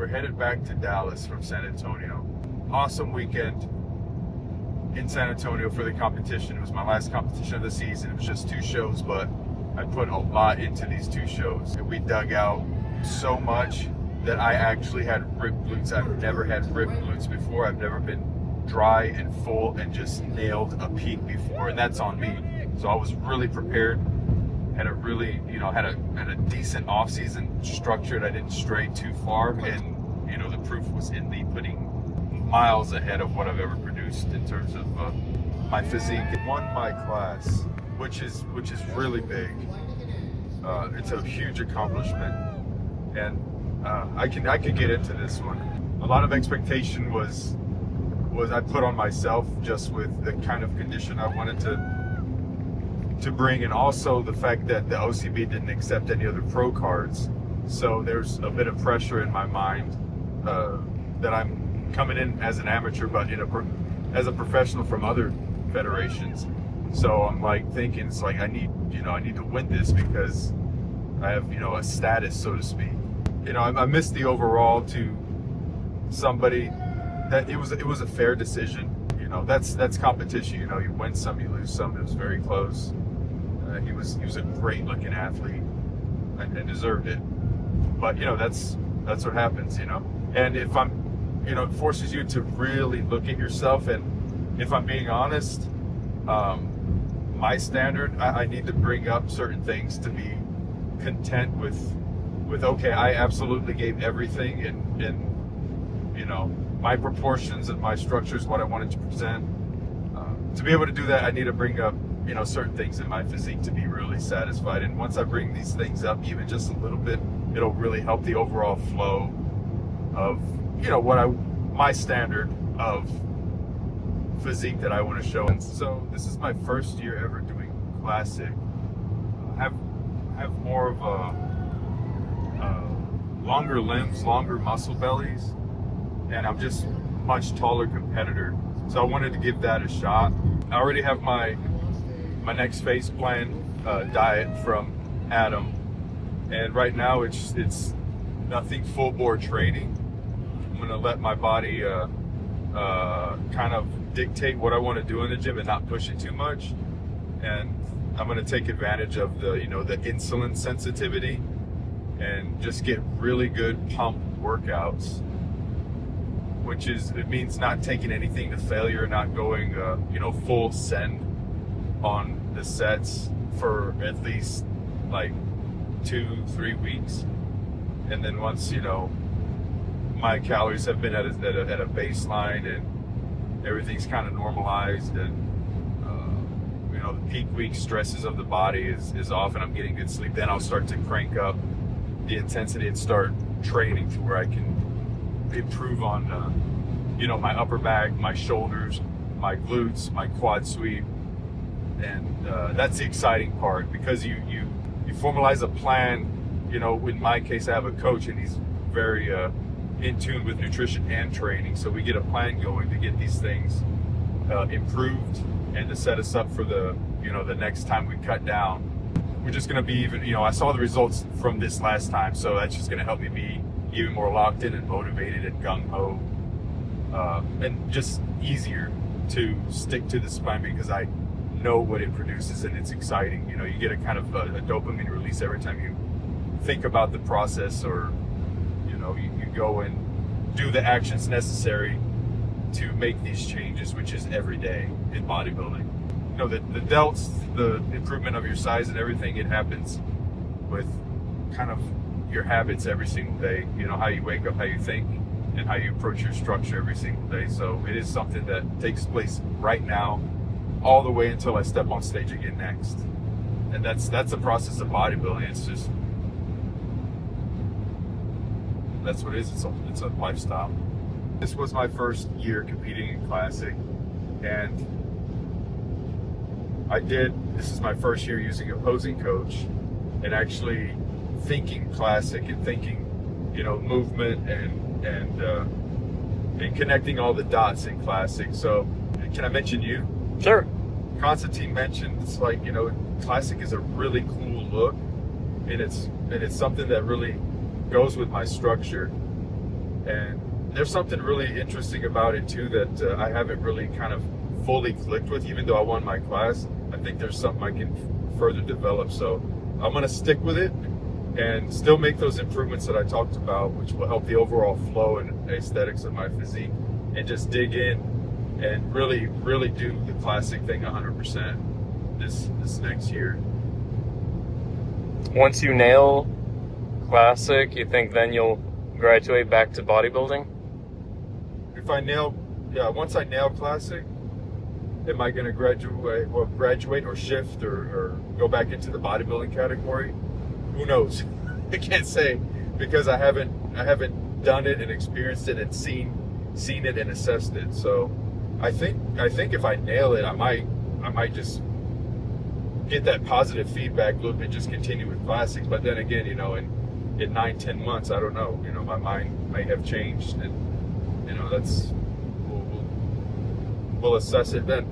we're headed back to Dallas from San Antonio. Awesome weekend in San Antonio for the competition. It was my last competition of the season. It was just 2 shows, but I put a lot into these 2 shows. And we dug out so much that I actually had ripped glutes. I've never had ripped glutes before. I've never been dry and full and just nailed a peak before, and that's on me. So I was really prepared. Had a really, had a decent off season structured. I didn't stray too far, and the proof was in the pudding. Miles ahead of what I've ever produced in terms of my physique. Won my class, which is really big. It's a huge accomplishment, and I could get into this one. A lot of expectation was I put on myself just with the kind of condition I wanted to bring, and also the fact that the OCB didn't accept any other pro cards. So there's a bit of pressure in my mind that I'm coming in as an amateur, but as a professional from other federations. So I'm like thinking, it's like I need to win this because I have a status, so to speak. I missed the overall to somebody that it was a fair decision. That's competition. You win some, you lose some. It was very close. He was a great looking athlete and deserved it. But that's what happens. And if it forces you to really look at yourself. And if I'm being honest, my standard, I need to bring up certain things to be content with okay, I absolutely gave everything, and my proportions and my structure is what I wanted to present. To be able to do that, I need to bring up certain things in my physique to be really satisfied. And once I bring these things up even just a little bit, it'll really help the overall flow of my standard of physique that I want to show. And so this is my first year ever doing classic. I have more of a longer limbs, longer muscle bellies, and I'm just much taller competitor. So I wanted to give that a shot. I already have my next phase plan diet from Adam, and right now it's nothing full bore training. I'm gonna let my body kind of dictate what I want to do in the gym and not push it too much. And I'm gonna take advantage of the the insulin sensitivity and just get really good pump workouts, which it means not taking anything to failure, not going full send on the sets for at least like 2-3 weeks. And then once my calories have been at a baseline and everything's kind of normalized, and the peak week stresses of the body is off and I'm getting good sleep, then I'll start to crank up the intensity and start training to where I can improve on my upper back, my shoulders, my glutes, my quad sweep. And that's the exciting part, because you formalize a plan. In my case, I have a coach, and he's very in tune with nutrition and training. So we get a plan going to get these things improved and to set us up for the next time we cut down. We're just going to be even, I saw the results from this last time, so that's just going to help me be even more locked in and motivated and gung-ho, and just easier to stick to this plan because I know what it produces and it's exciting. You get a kind of a dopamine release every time you think about the process, or you go and do the actions necessary to make these changes, which is every day in bodybuilding. The delts, the improvement of your size and everything, it happens with kind of your habits every single day. How you wake up, how you think, and how you approach your structure every single day. So it is something that takes place right now, all the way until I step on stage again next. And that's the process of bodybuilding. It's just, that's what it is. It's a lifestyle. This was my first year competing in Classic, and this is my first year using a posing coach and actually thinking Classic and thinking, movement and connecting all the dots in Classic. So can I mention you? Sure. Constantine mentioned, it's like, Classic is a really cool look, and it's something that really goes with my structure. And there's something really interesting about it too that I haven't really kind of fully clicked with, even though I won my class. I think there's something I can further develop. So I'm going to stick with it and still make those improvements that I talked about, which will help the overall flow and aesthetics of my physique, and just dig in and really, really do the classic thing 100% this next year. Once you nail classic, you think then you'll graduate back to bodybuilding? If I nail, once I nail classic, am I going to graduate or shift or go back into the bodybuilding category? Who knows? I can't say, because I haven't done it and experienced it and seen it and assessed it. So I think if I nail it, I might just get that positive feedback loop and just continue with classics. But then again, in 9-10 months, I don't know. My mind may have changed, and we'll assess it then.